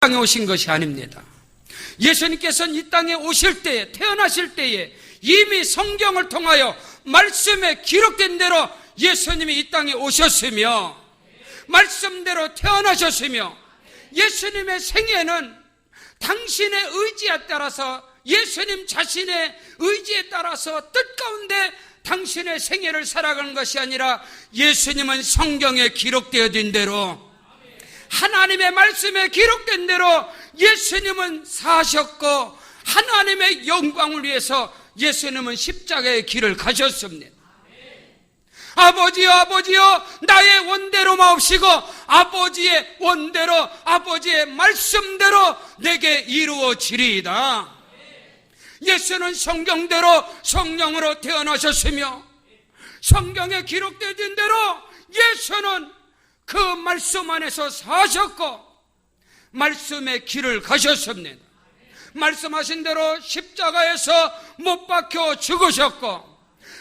땅에 오신 것이 아닙니다. 예수님께서는 이 땅에 오실 때에, 태어나실 때에 이미 성경을 통하여 말씀에 기록된 대로 예수님이 이 땅에 오셨으며 말씀대로 태어나셨으며 예수님의 생애는 당신의 의지에 따라서, 예수님 자신의 의지에 따라서 뜻 가운데 당신의 생애를 살아가는 것이 아니라 예수님은 성경에 기록되어진 대로, 하나님의 말씀에 기록된 대로 예수님은 사셨고 하나님의 영광을 위해서 예수님은 십자가의 길을 가셨습니다. 아버지여, 아버지여, 나의 원대로 마옵시고 아버지의 원대로, 아버지의 말씀대로 내게 이루어지리이다. 예수는 성경대로 성령으로 태어나셨으며 성경에 기록되어진 대로 예수는 그 말씀 안에서 사셨고 말씀의 길을 가셨습니다. 말씀하신 대로 십자가에서 못 박혀 죽으셨고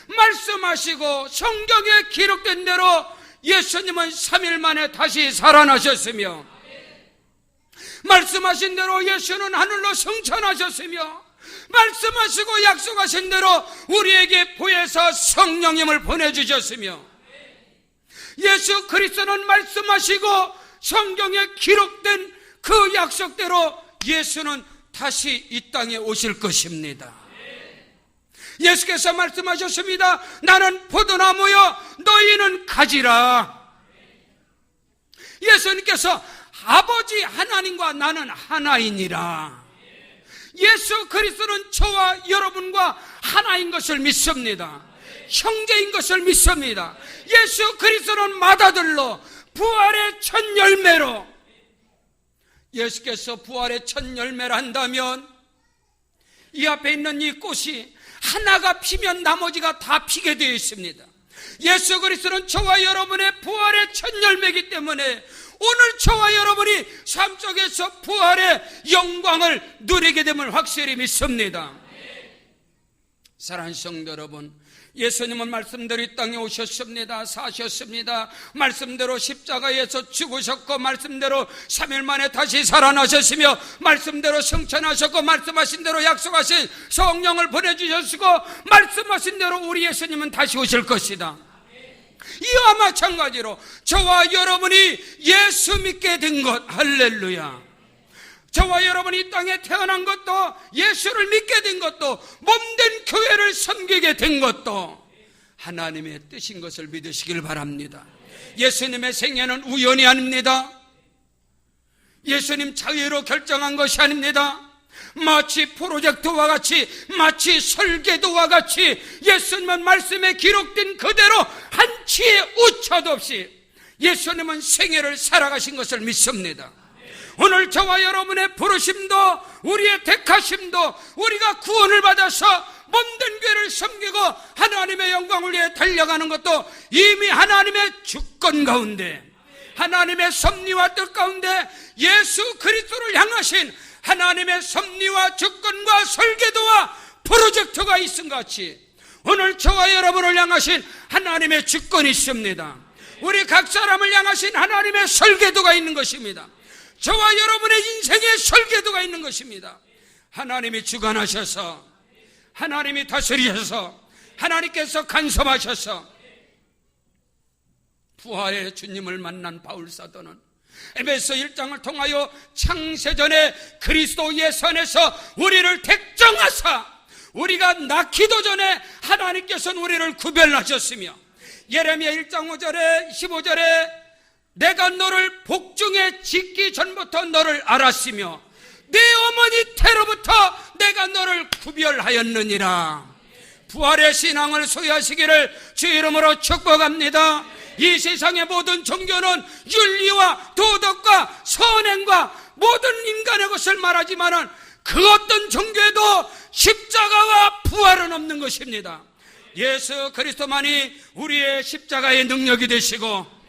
말씀하시고 성경에 기록된 대로 예수님은 3일 만에 다시 살아나셨으며 말씀하신 대로 예수는 하늘로 승천하셨으며 말씀하시고 약속하신 대로 우리에게 보혜사 성령님을 보내주셨으며 예수 그리스도는 말씀하시고 성경에 기록된 그 약속대로 예수는 다시 이 땅에 오실 것입니다. 예수께서 말씀하셨습니다. 나는 포도나무여 너희는 가지라. 예수님께서 아버지 하나님과 나는 하나이니라. 예수 그리스도는 저와 여러분과 하나인 것을 믿습니다. 형제인 것을 믿습니다. 예수 그리스도는 맏아들로 부활의 첫 열매로, 예수께서 부활의 첫 열매를 한다면 이 앞에 있는 이 꽃이 하나가 피면 나머지가 다 피게 되어 있습니다. 예수 그리스도는 저와 여러분의 부활의 첫 열매이기 때문에 오늘 저와 여러분이 삶 속에서 부활의 영광을 누리게 됨을 확실히 믿습니다. 사랑하는 성도 여러분, 예수님은 말씀대로 이 땅에 오셨습니다. 사셨습니다. 말씀대로 십자가에서 죽으셨고 말씀대로 3일 만에 다시 살아나셨으며 말씀대로 승천하셨고 말씀하신 대로 약속하신 성령을 보내주셨고 말씀하신 대로 우리 예수님은 다시 오실 것이다. 이와 마찬가지로 저와 여러분이 예수 믿게 된 것, 할렐루야. 저와 여러분이 이 땅에 태어난 것도, 예수를 믿게 된 것도, 몸된 교회를 섬기게 된 것도 하나님의 뜻인 것을 믿으시길 바랍니다. 예수님의 생애는 우연이 아닙니다. 예수님 자유로 결정한 것이 아닙니다. 마치 프로젝트와 같이, 마치 설계도와 같이 예수님은 말씀에 기록된 그대로 한치의 오차도 없이 예수님은 생애를 살아가신 것을 믿습니다. 오늘 저와 여러분의 부르심도, 우리의 택하심도, 우리가 구원을 받아서 몸된 교회를 섬기고 하나님의 영광을 위해 달려가는 것도 이미 하나님의 주권 가운데, 하나님의 섭리와 뜻 가운데 예수 그리스도를 향하신 하나님의 섭리와 주권과 설계도와 프로젝트가 있은 것 같이 오늘 저와 여러분을 향하신 하나님의 주권이 있습니다. 우리 각 사람을 향하신 하나님의 설계도가 있는 것입니다. 저와 여러분의 인생의 설계도가 있는 것입니다. 하나님이 주관하셔서, 하나님이 다스리셔서, 하나님께서 간섭하셔서 부활의 주님을 만난 바울 사도는 에베소 1장을 통하여 창세전에 그리스도 예수 안에서 우리를 택정하사 우리가 낳기도 전에 하나님께서는 우리를 구별하셨으며 예레미야 1장 5절에 15절에 내가 너를 복중에 짓기 전부터 너를 알았으며 네 어머니 태로부터 내가 너를 구별하였느니라. 부활의 신앙을 소유하시기를 주 이름으로 축복합니다. 이 세상의 모든 종교는 윤리와 도덕과 선행과 모든 인간의 것을 말하지만은 그 어떤 종교에도 십자가와 부활은 없는 것입니다. 예수 그리스도만이 우리의 십자가의 능력이 되시고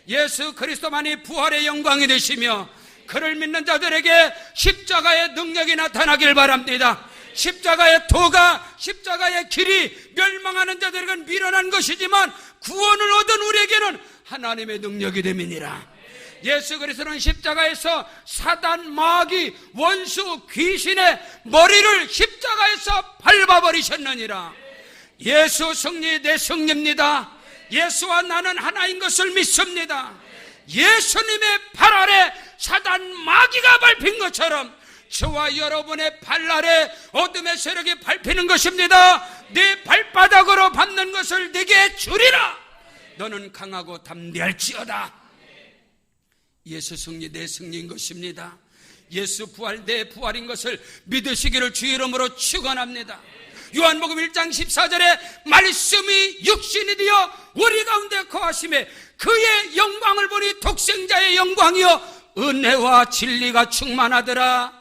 예수 그리스도만이 부활의 영광이 되시며 그를 믿는 자들에게 십자가의 능력이 나타나길 바랍니다. 십자가의 도가, 십자가의 길이 멸망하는 자들에게는 미련한 것이지만 구원을 얻은 우리에게는 하나님의 능력이 됨이니라. 예수 그리스도는 십자가에서 사단, 마귀, 원수, 귀신의 머리를 십자가에서 밟아버리셨느니라. 예수 승리, 내 승리입니다. 예수와 나는 하나인 것을 믿습니다. 예수님의 발 아래 사단, 마귀가 밟힌 것처럼 저와 여러분의 발 아래 어둠의 세력이 밟히는 것입니다. 네 발바닥으로 밟는 것을 네게 주리라. 너는 강하고 담대할지어다. 예수 승리, 내 승리인 것입니다. 예수 부활, 내 부활인 것을 믿으시기를 주 이름으로 축원합니다. 요한복음 1장 14절에 말씀이 육신이 되어 우리 가운데 거하심에 그의 영광을 보니 독생자의 영광이요 은혜와 진리가 충만하더라.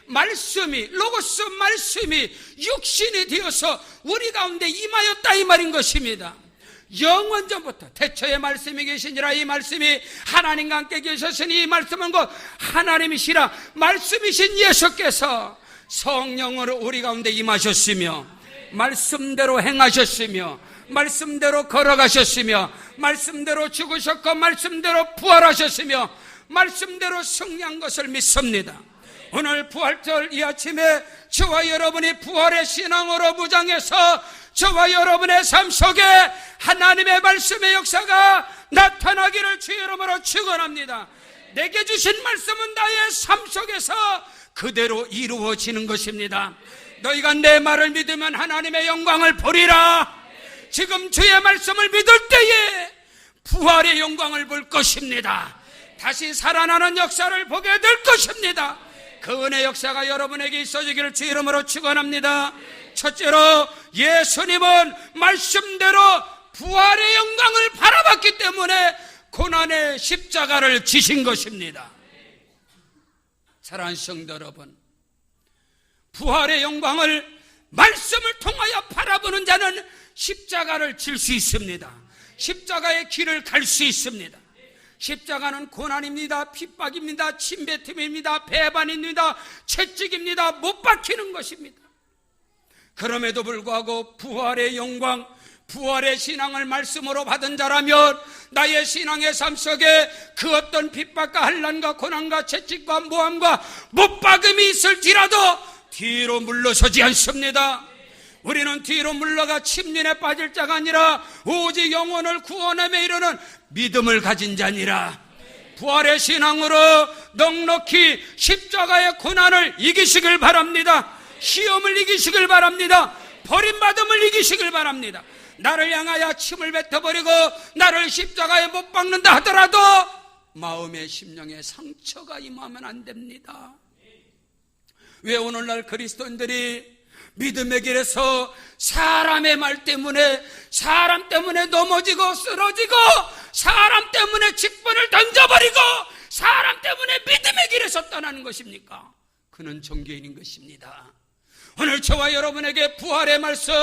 말씀이, 로고스 말씀이 육신이 되어서 우리 가운데 임하였다 이 말인 것입니다. 영원전부터 태초에 말씀이 계시니라. 이 말씀이 하나님과 함께 계셨으니 이 말씀은 곧 하나님이시라. 말씀이신 예수께서 성령으로 우리 가운데 임하셨으며 말씀대로 행하셨으며 말씀대로 걸어가셨으며 말씀대로 죽으셨고 말씀대로 부활하셨으며 말씀대로 승리한 것을 믿습니다. 오늘 부활절 이 아침에 저와 여러분이 부활의 신앙으로 무장해서 저와 여러분의 삶 속에 하나님의 말씀의 역사가 나타나기를 주 이름으로 축원합니다. 내게 주신 말씀은 나의 삶 속에서 그대로 이루어지는 것입니다. 너희가 내 말을 믿으면 하나님의 영광을 보리라. 지금 주의 말씀을 믿을 때에 부활의 영광을 볼 것입니다. 다시 살아나는 역사를 보게 될 것입니다. 그 은혜 역사가 여러분에게 있어지기를 주 이름으로 축원합니다. 첫째로 예수님은 말씀대로 부활의 영광을 바라봤기 때문에 고난의 십자가를 지신 것입니다. 사랑하는 성도 여러분, 부활의 영광을 말씀을 통하여 바라보는 자는 십자가를 질 수 있습니다. 십자가의 길을 갈 수 있습니다. 십자가는 고난입니다. 핍박입니다. 침뱉음입니다. 배반입니다. 채찍입니다. 못 박히는 것입니다. 그럼에도 불구하고 부활의 영광, 부활의 신앙을 말씀으로 받은 자라면 나의 신앙의 삶 속에 그 어떤 핍박과 환난과 고난과 채찍과 모함과 못박음이 있을지라도 뒤로 물러서지 않습니다. 우리는 뒤로 물러가 침륜에 빠질 자가 아니라 오직 영혼을 구원함에 이르는 믿음을 가진 자니라. 부활의 신앙으로 넉넉히 십자가의 고난을 이기시길 바랍니다. 시험을 이기시길 바랍니다. 버림받음을 이기시길 바랍니다. 나를 향하여 침을 뱉어버리고 나를 십자가에 못 박는다 하더라도 마음의 심령에 상처가 임하면 안 됩니다. 왜 오늘날 그리스도인들이 믿음의 길에서 사람의 말 때문에, 사람 때문에 넘어지고 쓰러지고, 사람 때문에 직분을 던져버리고, 사람 때문에 믿음의 길에서 떠나는 것입니까? 그는 종교인인 것입니다. 오늘 저와 여러분에게 부활의 말씀,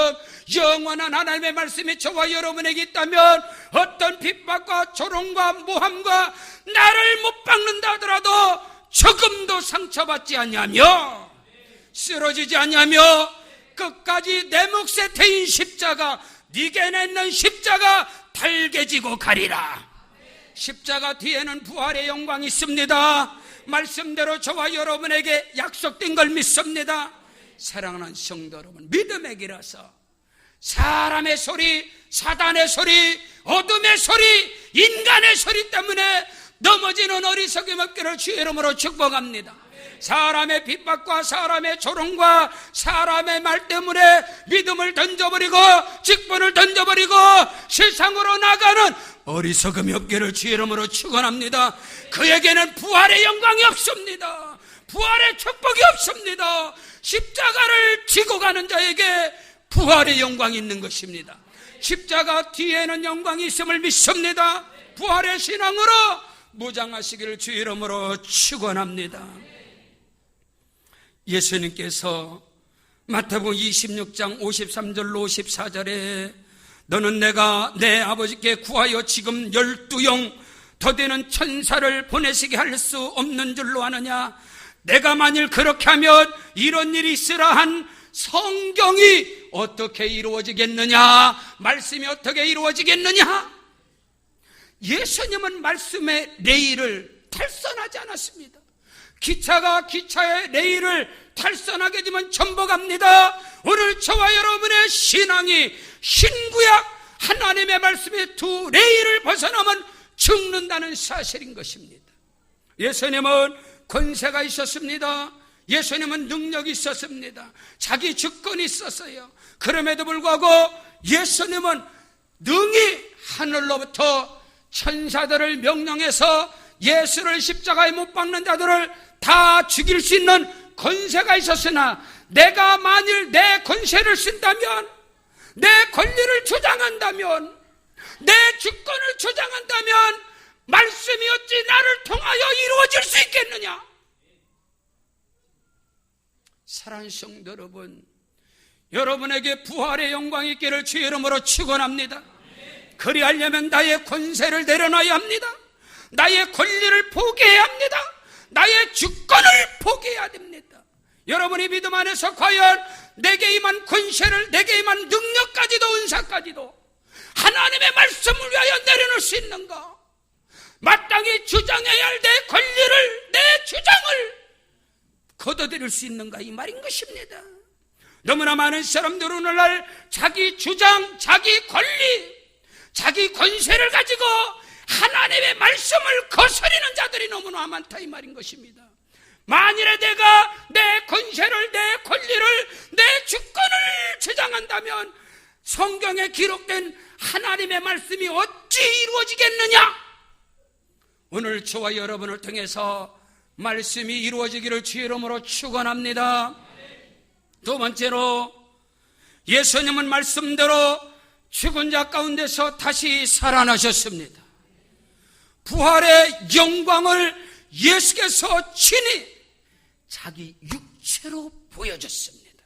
영원한 하나님의 말씀이 저와 여러분에게 있다면 어떤 핍박과 조롱과 모함과 나를 못 박는다 하더라도 조금도 상처받지 않냐며, 쓰러지지 않냐며, 끝까지 내 몫에 태인 십자가, 네게 냈는 십자가 달개지고 가리라. 십자가 뒤에는 부활의 영광이 있습니다. 말씀대로 저와 여러분에게 약속된 걸 믿습니다. 사랑하는 성도 여러분, 믿음의 길에서 사람의 소리, 사단의 소리, 어둠의 소리, 인간의 소리 때문에 넘어지는 어리석음 없기를 주의 이름으로 축복합니다. 사람의 핍박과 사람의 조롱과 사람의 말 때문에 믿음을 던져버리고 직분을 던져버리고 세상으로 나가는 어리석음이 없기를 주의 이름으로 축원합니다. 그에게는 부활의 영광이 없습니다. 부활의 축복이 없습니다. 십자가를 지고 가는 자에게 부활의 영광이 있는 것입니다. 십자가 뒤에는 영광이 있음을 믿습니다. 부활의 신앙으로 무장하시기를 주의 이름으로 축원합니다. 예수님께서 마태복음 26장 53절로 54절에 너는 내가 내 아버지께 구하여 지금 12영 더 되는 천사를 보내시게 할 수 없는 줄로 아느냐? 내가 만일 그렇게 하면 이런 일이 있으라 한 성경이 어떻게 이루어지겠느냐? 말씀이 어떻게 이루어지겠느냐? 예수님은 말씀의 내일을 탈선하지 않았습니다. 기차가 기차의 레일을 탈선하게 되면 전복합니다. 오늘 저와 여러분의 신앙이 신구약 하나님의 말씀의 두 레일을 벗어나면 죽는다는 사실인 것입니다. 예수님은 권세가 있었습니다. 예수님은 능력이 있었습니다. 자기 주권이 있었어요. 그럼에도 불구하고 예수님은 능히 하늘로부터 천사들을 명령해서 예수를 십자가에 못 박는 자들을 다 죽일 수 있는 권세가 있었으나, 내가 만일 내 권세를 쓴다면, 내 권리를 주장한다면, 내 주권을 주장한다면 말씀이 어찌 나를 통하여 이루어질 수 있겠느냐? 사랑하는 성도 여러분, 여러분에게 부활의 영광이 있기를 주의 이름으로 축원합니다. 그리하려면 나의 권세를 내려놔야 합니다. 나의 권리를 포기해야 합니다. 나의 주권을 포기해야 됩니다. 여러분이 믿음 안에서 과연 내게 임한 권세를, 내게 임한 능력까지도 은사까지도 하나님의 말씀을 위하여 내려놓을 수 있는가? 마땅히 주장해야 할 내 권리를, 내 주장을 거둬들일 수 있는가, 이 말인 것입니다. 너무나 많은 사람들은 오늘날 자기 주장, 자기 권리, 자기 권세를 가지고 하나님의 말씀을 거스리는 자들이 너무나 많다, 이 말인 것입니다. 만일에 내가 내 권세를, 내 권리를, 내 주권을 주장한다면 성경에 기록된 하나님의 말씀이 어찌 이루어지겠느냐? 오늘 저와 여러분을 통해서 말씀이 이루어지기를 주의 이름으로 축원합니다. 두 번째로, 예수님은 말씀대로 죽은 자 가운데서 다시 살아나셨습니다. 부활의 영광을 예수께서 친히 자기 육체로 보여줬습니다.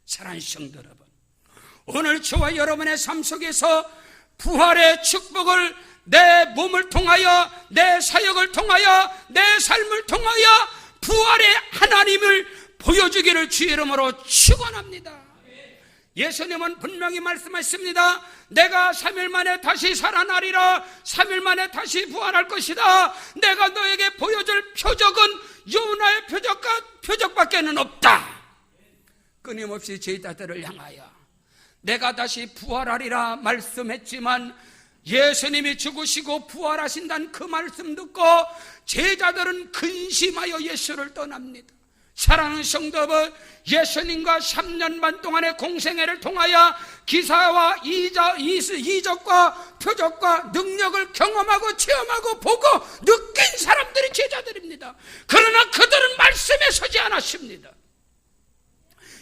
사랑하는 성도 여러분, 오늘 저와 여러분의 삶 속에서 부활의 축복을 내 몸을 통하여, 내 사역을 통하여, 내 삶을 통하여 부활의 하나님을 보여주기를 주의 이름으로 축원합니다. 예수님은 분명히 말씀하셨습니다. 내가 3일 만에 다시 살아나리라. 3일 만에 다시 부활할 것이다. 내가 너에게 보여줄 표적은 요나의 표적밖에는 없다. 끊임없이 제자들을 향하여 내가 다시 부활하리라 말씀했지만, 예수님이 죽으시고 부활하신다는 그 말씀 듣고 제자들은 근심하여 예수를 떠납니다. 사랑하는 성도 여러분, 예수님과 3년 반 동안의 공생애를 통하여 기사와 이적과 표적과 능력을 경험하고 체험하고 보고 느낀 사람들이 제자들입니다. 그러나 그들은 말씀에 서지 않았습니다.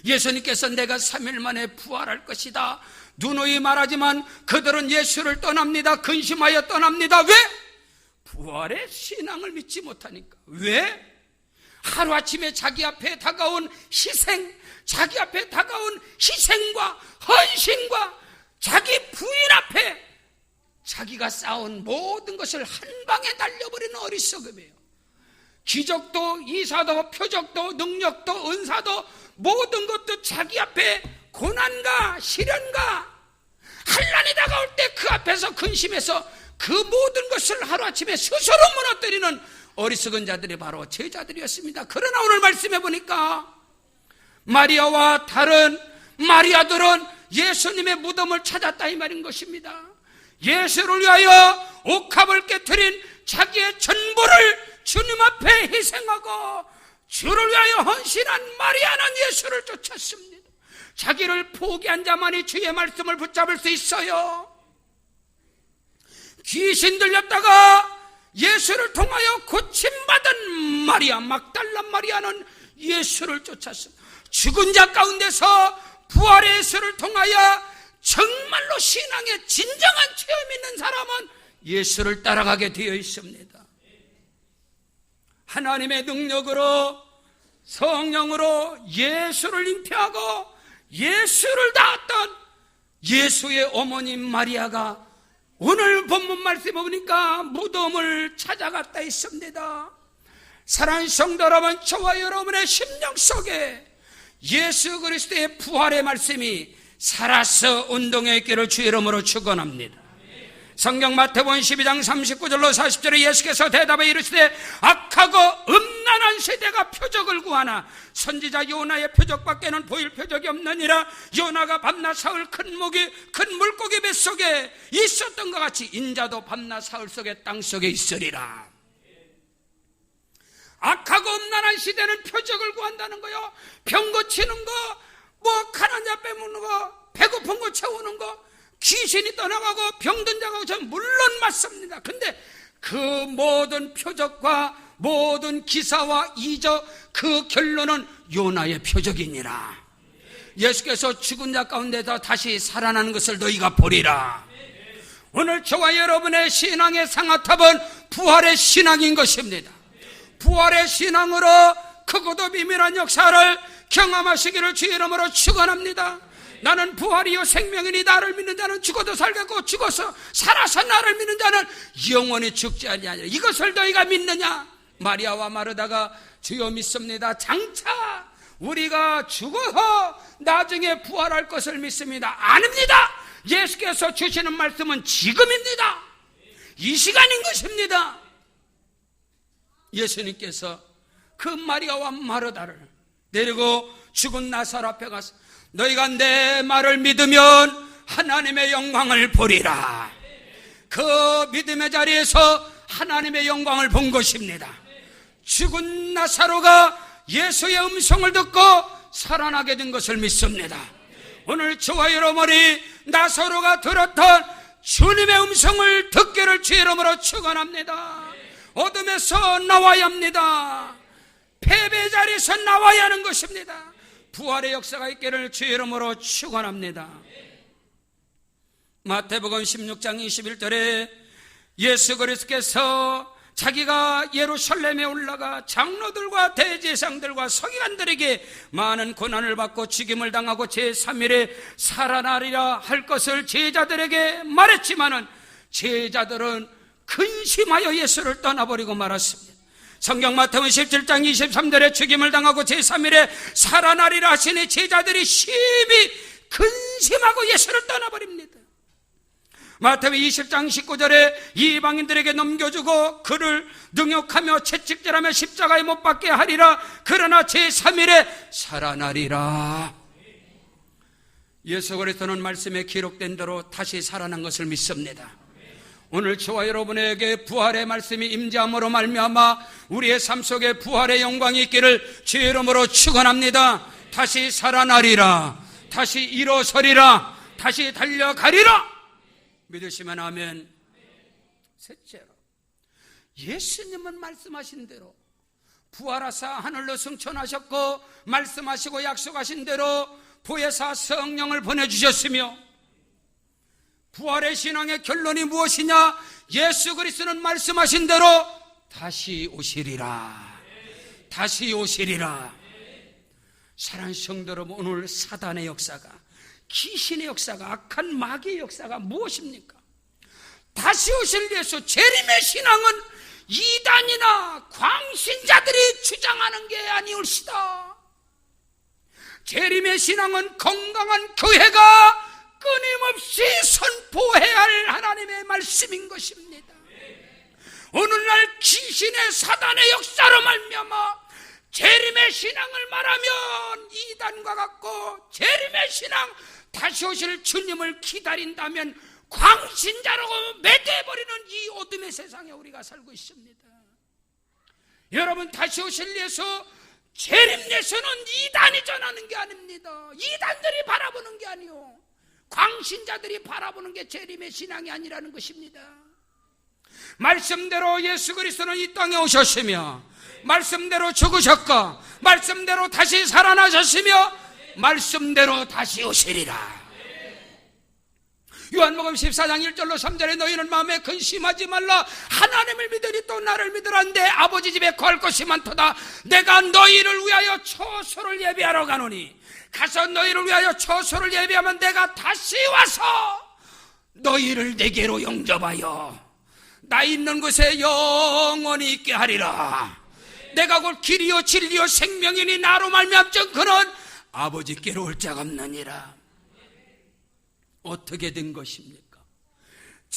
예수님께서 내가 3일 만에 부활할 것이다 누누이 말하지만 그들은 예수를 떠납니다. 근심하여 떠납니다. 왜? 부활의 신앙을 믿지 못하니까. 왜? 하루아침에 자기 앞에 다가온 희생, 자기 앞에 다가온 희생과 헌신과 자기 부인 앞에 자기가 쌓은 모든 것을 한 방에 날려버리는 어리석음이에요. 기적도 이사도 표적도 능력도 은사도 모든 것도 자기 앞에 고난과 시련과 환난이 다가올 때 그 앞에서 근심해서 그 모든 것을 하루아침에 스스로 무너뜨리는 어리석은 자들이 바로 제자들이었습니다. 그러나 오늘 말씀해 보니까 마리아와 다른 마리아들은 예수님의 무덤을 찾았다 이 말인 것입니다. 예수를 위하여 옥합을 깨트린 자기의 전부를 주님 앞에 희생하고 주를 위하여 헌신한 마리아는 예수를 쫓았습니다. 자기를 포기한 자만이 주의 말씀을 붙잡을 수 있어요. 귀신 들렸다가 예수를 통하여 고침받은 마리아, 막달라 마리아는 예수를 쫓았습니다. 죽은 자 가운데서 부활의 예수를 통하여 정말로 신앙의 진정한 체험이 있는 사람은 예수를 따라가게 되어 있습니다. 하나님의 능력으로 성령으로 예수를 잉태하고 예수를 낳았던 예수의 어머니 마리아가 오늘 본문 말씀에 보니까 무덤을 찾아갔다 했습니다. 사랑하는 성도 여러분, 저와 여러분의 심령 속에 예수 그리스도의 부활의 말씀이 살아서 운동에 있기를 주의 이름으로 축원합니다. 성경 마태복음 12장 39절로 40절에 예수께서 대답해 이르시되 악하고 음란한 세대가 표적을 구하나 선지자 요나의 표적밖에는 보일 표적이 없느니라. 요나가 밤낮 사흘 큰 물고기 뱃속에 있었던 것 같이 인자도 밤낮 사흘 속에 땅속에 있으리라. 악하고 음란한 시대는 표적을 구한다는 거요. 병 고치는 거, 가난 자 빼먹는 거, 배고픈 거 채우는 거, 귀신이 떠나가고 병든 자가 오면 물론 맞습니다. 근데 그 모든 표적과 모든 기사와 이적 그 결론은 요나의 표적이니라. 예수께서 죽은 자 가운데서 다시 살아나는 것을 너희가 보리라. 오늘 저와 여러분의 신앙의 상아탑은 부활의 신앙인 것입니다. 부활의 신앙으로 크고도 비밀한 역사를 경험하시기를 주의 이름으로 축원합니다. 나는 부활이요 생명이니 나를 믿는 자는 죽어도 살겠고 죽어서 살아서 나를 믿는 자는 영원히 죽지 아니하리라. 이것을 너희가 믿느냐? 마리아와 마르다가 주여 믿습니다. 장차 우리가 죽어서 나중에 부활할 것을 믿습니다. 아닙니다. 예수께서 주시는 말씀은 지금입니다. 이 시간인 것입니다. 예수님께서 그 마리아와 마르다를 데리고 죽은 나사로 앞에 가서 너희가 내 말을 믿으면 하나님의 영광을 보리라. 그 믿음의 자리에서 하나님의 영광을 본 것입니다. 죽은 나사로가 예수의 음성을 듣고 살아나게 된 것을 믿습니다. 오늘 저와 여러분이 나사로가 들었던 주님의 음성을 듣기를 주의 이름으로 축원합니다. 어둠에서 나와야 합니다. 패배의 자리에서 나와야 하는 것입니다. 부활의 역사가 있기를 주의 이름으로 축원합니다. 마태복음 16장 21절에 예수 그리스도께서 자기가 예루살렘에 올라가 장로들과 대제사장들과 서기관들에게 많은 고난을 받고 죽임을 당하고 제3일에 살아나리라 할 것을 제자들에게 말했지만은 제자들은 근심하여 예수를 떠나버리고 말았습니다. 성경 마태복음 17장 23절에 죽임을 당하고 제3일에 살아나리라 하시니 제자들이 심히 근심하고 예수를 떠나버립니다. 마태복음 20장 19절에 이방인들에게 넘겨주고 그를 능욕하며 채찍질하며 십자가에 못 박게 하리라. 그러나 제3일에 살아나리라. 예수 그리스도는 말씀에 기록된 대로 다시 살아난 것을 믿습니다. 오늘 저와 여러분에게 부활의 말씀이 임재함으로 말미암아 우리의 삶 속에 부활의 영광이 있기를 주의 이름으로 축원합니다. 다시 살아나리라. 다시 일어서리라. 다시 달려가리라. 믿으시면 아멘. 셋째로, 예수님은 말씀하신 대로 부활하사 하늘로 승천하셨고 말씀하시고 약속하신 대로 보혜사 성령을 보내주셨으며 부활의 신앙의 결론이 무엇이냐? 예수 그리스도는 말씀하신 대로 다시 오시리라. 다시 오시리라. 사랑하는 성도 여러분, 오늘 사단의 역사가, 귀신의 역사가, 악한 마귀의 역사가 무엇입니까? 다시 오실 예수, 재림의 신앙은 이단이나 광신자들이 주장하는 게 아니올시다. 재림의 신앙은 건강한 교회가 끊임없이 선포해야 할 하나님의 말씀인 것입니다. 오늘날 귀신의 사단의 역사로 말미암아 재림의 신앙을 말하면 이단과 같고, 재림의 신앙, 다시 오실 주님을 기다린다면 광신자라고 매대버리는 이 어둠의 세상에 우리가 살고 있습니다. 여러분, 다시 오실 예수, 재림 예수는 이단이 전하는 게 아닙니다. 이단들이 바라보는 게 아니요, 광신자들이 바라보는 게 재림의 신앙이 아니라는 것입니다. 말씀대로 예수 그리스도는 이 땅에 오셨으며 말씀대로 죽으셨고 말씀대로 다시 살아나셨으며 말씀대로 다시 오시리라. 요한복음 14장 1절로 3절에 너희는 마음에 근심하지 말라. 하나님을 믿으니 또 나를 믿으라. 내 아버지 집에 거할 것이 많도다. 내가 너희를 위하여 처소를 예비하러 가노니 가서 너희를 위하여 처소를 예비하면 내가 다시 와서 너희를 내게로 영접하여 나 있는 곳에 영원히 있게 하리라. 내가 곧 길이요 진리요 생명이니 나로 말미암자 그는 아버지께로 올 자가 없느니라. 어떻게 된 것입니까?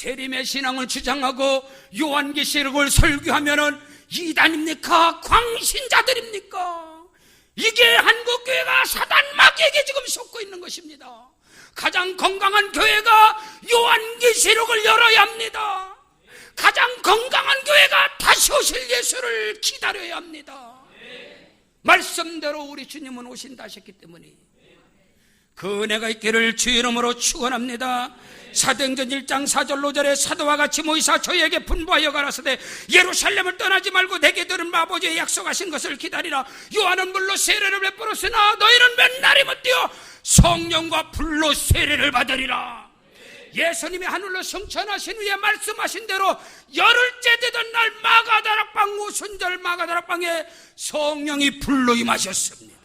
재림의 신앙을 주장하고 요한계시록을 설교하면은 이단입니까? 광신자들입니까? 이게 한국교회가 사단 마귀에게 지금 속고 있는 것입니다. 가장 건강한 교회가 요한계시록을 열어야 합니다. 가장 건강한 교회가 다시 오실 예수를 기다려야 합니다. 말씀대로 우리 주님은 오신다 하셨기 때문에 그 은혜가 있기를 주의 이름으로 축원합니다. 사도행전 1장 4절 5절에 사도와 같이 모이사 저희에게 분부하여 가라사대 예루살렘을 떠나지 말고 내게 들은 아버지의 약속하신 것을 기다리라. 요한은 물로 세례를 베풀었으나 너희는 몇 날이면 뛰어 성령과 불로 세례를 받으리라. 예수님이 하늘로 승천하신 후에 말씀하신 대로 열흘째 되던 날 마가다락방 오순절 마가다락방에 성령이 불로 임하셨습니다.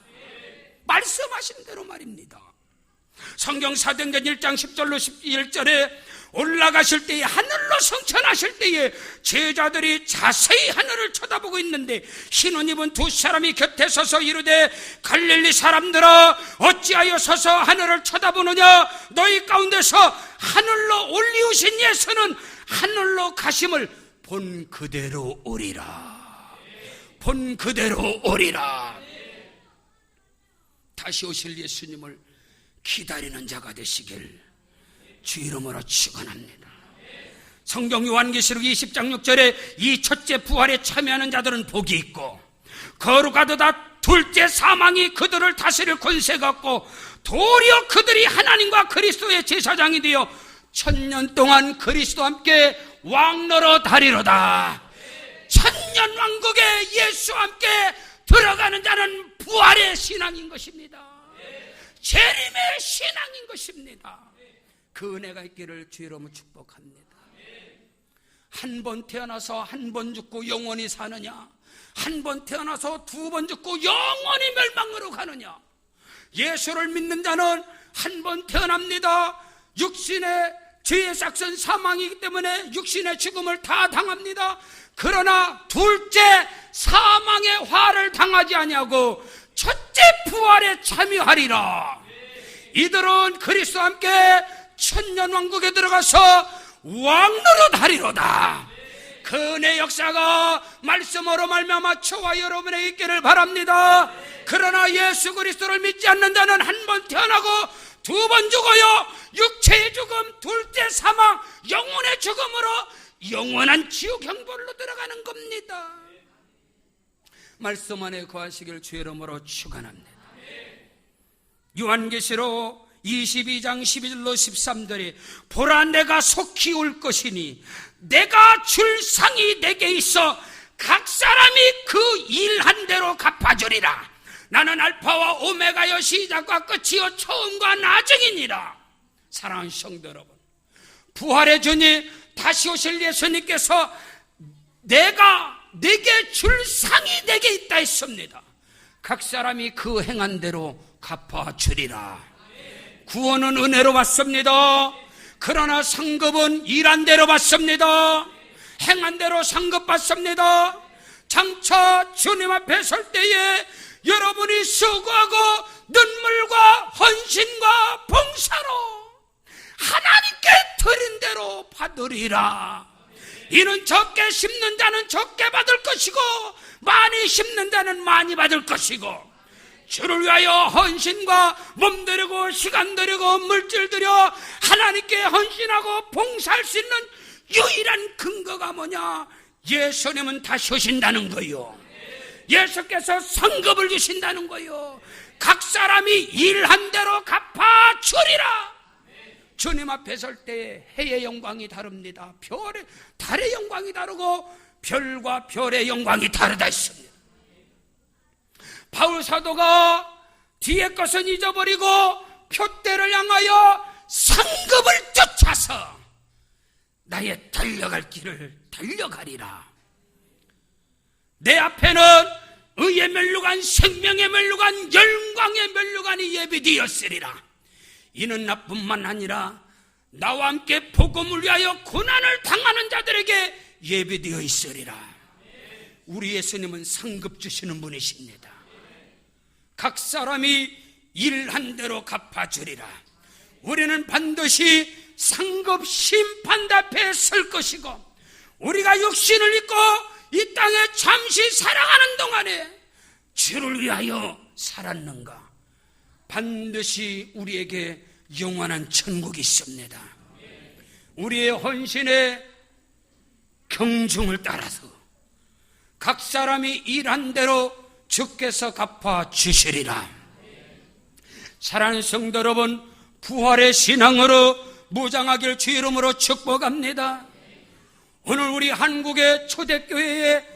말씀하신 대로 말입니다. 성경 사도행전 1장 10절로 11절에 올라가실 때에 하늘로 승천하실 때에 제자들이 자세히 하늘을 쳐다보고 있는데 흰 옷 입은 두 사람이 곁에 서서 이르되 갈릴리 사람들아 어찌하여 서서 하늘을 쳐다보느냐. 너희 가운데서 하늘로 올리우신 예수는 하늘로 가심을 본 그대로 오리라. 본 그대로 오리라. 다시 오실 예수님을 기다리는 자가 되시길 주 이름으로 축원합니다. 성경 요한계시록 20장 6절에 이 첫째 부활에 참여하는 자들은 복이 있고 거룩하도다 둘째 사망이 그들을 다스릴 권세 갖고 도리어 그들이 하나님과 그리스도의 제사장이 되어 1000년 동안 그리스도와 함께 왕노로 다리로다. 1000년 왕국에 예수와 함께 들어가는 자는 부활의 신앙인 것입니다. 재림의 신앙인 것입니다. 그 은혜가 있기를 주 이름으로 축복합니다. 한 번 태어나서 한 번 죽고 영원히 사느냐, 한 번 태어나서 두 번 죽고 영원히 멸망으로 가느냐. 예수를 믿는 자는 한 번 태어납니다. 육신의 죄의 싹선 사망이기 때문에 육신의 죽음을 다 당합니다. 그러나 둘째 사망의 화를 당하지 아니하고 첫째 부활에 참여하리라. 이들은 그리스도와 함께 1000년 왕국에 들어가서 왕노로 다리로다. 그 은혜 역사가 말씀으로 말미암아 저와 여러분에게 있기를 바랍니다. 그러나 예수 그리스도를 믿지 않는 자는 한 번 태어나고 두 번 죽어요. 육체의 죽음, 둘째 사망, 영혼의 죽음으로 영원한 지옥 형벌로 들어가는 겁니다. 말씀 안에 거하시길 주의 이름으로 축원합니다. 요한계시록 22장 12절로 13절에 보라 내가 속히 올 것이니 내가 줄 상이 내게 있어 각 사람이 그 일한 대로 갚아주리라. 나는 알파와 오메가여 시작과 끝이요 처음과 나중이니라. 사랑하는 성도 여러분, 부활의 주님 다시 오실 예수님께서 내게 줄 상이 내게 있다 했습니다. 각 사람이 그 행한 대로 갚아주리라. 구원은 은혜로 받습니다. 그러나 상급은 일한 대로 받습니다. 행한 대로 상급 받습니다. 장차 주님 앞에 설 때에 여러분이 수고하고 눈물과 헌신과 봉사로 하나님께 드린 대로 받으리라. 이는 적게 심는 자는 적게 받을 것이고 많이 심는 자는 많이 받을 것이고 주를 위하여 헌신과 몸 들이고 시간 들이고 물질 들여 하나님께 헌신하고 봉사할 수 있는 유일한 근거가 뭐냐? 예수님은 다시 오신다는 거요. 예수께서 상급을 주신다는 거요. 각 사람이 일한 대로 갚아주리라. 주님 앞에 설 때 해의 영광이 다릅니다. 달의 영광이 다르고 별과 별의 영광이 다르다 했습니다. 바울 사도가 뒤의 것은 잊어버리고 표대를 향하여 상급을 쫓아서 나의 달려갈 길을 달려가리라. 내 앞에는 의의 멸류관, 생명의 멸류관, 영광의 멸류관이 예비되었으리라. 이는 나뿐만 아니라 나와 함께 복음을 위하여 고난을 당하는 자들에게 예비되어 있으리라. 우리 예수님은 상급 주시는 분이십니다. 각 사람이 일한 대로 갚아주리라. 우리는 반드시 상급 심판 앞에 설 것이고, 우리가 육신을 입고 이 땅에 잠시 살아가는 동안에 주를 위하여 살았는가? 반드시 우리에게 영원한 천국이 있습니다. 우리의 헌신의 경중을 따라서 각 사람이 일한 대로 주께서 갚아 주시리라. 사랑하는 성도 여러분, 부활의 신앙으로 무장하길 주 이름으로 축복합니다. 오늘 우리 한국의 초대교회의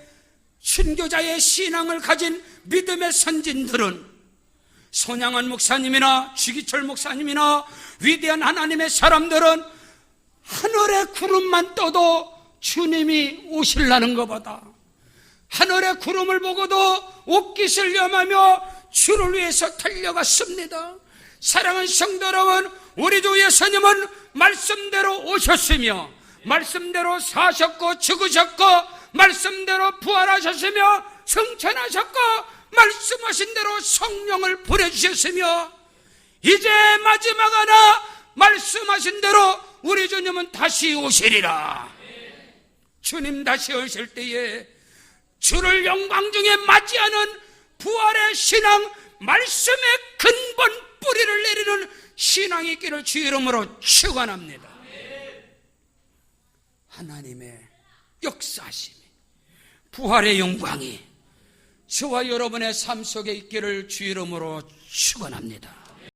순교자의 신앙을 가진 믿음의 선진들은 손양원 목사님이나 주기철 목사님이나 위대한 하나님의 사람들은 하늘의 구름만 떠도 주님이 오실라는 것보다 하늘의 구름을 보고도 옷깃을 염하며 주를 위해서 달려갔습니다. 사랑하는 성도 여러분, 우리 주 예수님은 말씀대로 오셨으며 말씀대로 사셨고 죽으셨고 말씀대로 부활하셨으며 승천하셨고 말씀하신 대로 성령을 보내주셨으며 이제 마지막 하나 말씀하신 대로 우리 주님은 다시 오시리라. 주님 다시 오실 때에 주를 영광 중에 맞이하는 부활의 신앙, 말씀의 근본 뿌리를 내리는 신앙이 있기를 주 이름으로 축원합니다. 하나님의 역사심이, 부활의 영광이 저와 여러분의 삶 속에 있기를 주 이름으로 축원합니다.